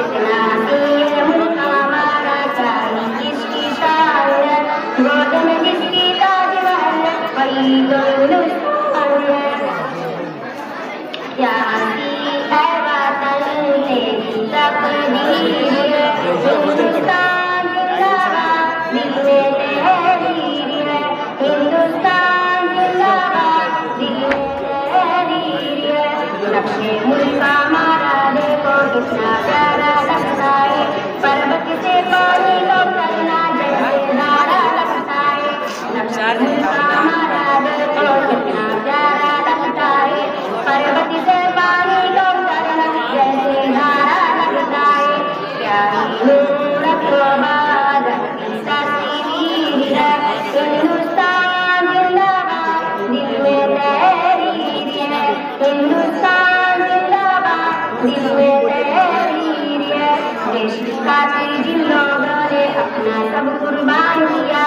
कितना ये मुल्क हमारा चाहिए किसकी शान है, गोद में जिसकी ताजमहल वही तो हिंदुस्तान है। क्या हंसी है वतन तेरी तकदीर है, हिंदुस्तान जिंदाबाद दिल में तहरीर है, हिंदुस्तान जिंदाबाद दिल में तहरीर है। नक्शे मुल्क हमारा देखो कितना प्यारा लगता है, पर्वत से पानी को करना जैसे धारा लगता है। नक्शे मुल्क हमारा देखो कितना प्यारा लगता है, पर्वत से पानी को करना जैसे धारा लगता है। प्यारी मूरत मुबारक की तस्वीर है, हिंदुस्तान जिंदाबाद दिल में तहरीर है, हिंदुस्तान जिंदाबाद दिल में तहरीर है। देश खातिर जिन लोगों ने अपना सब कुर्बान किया,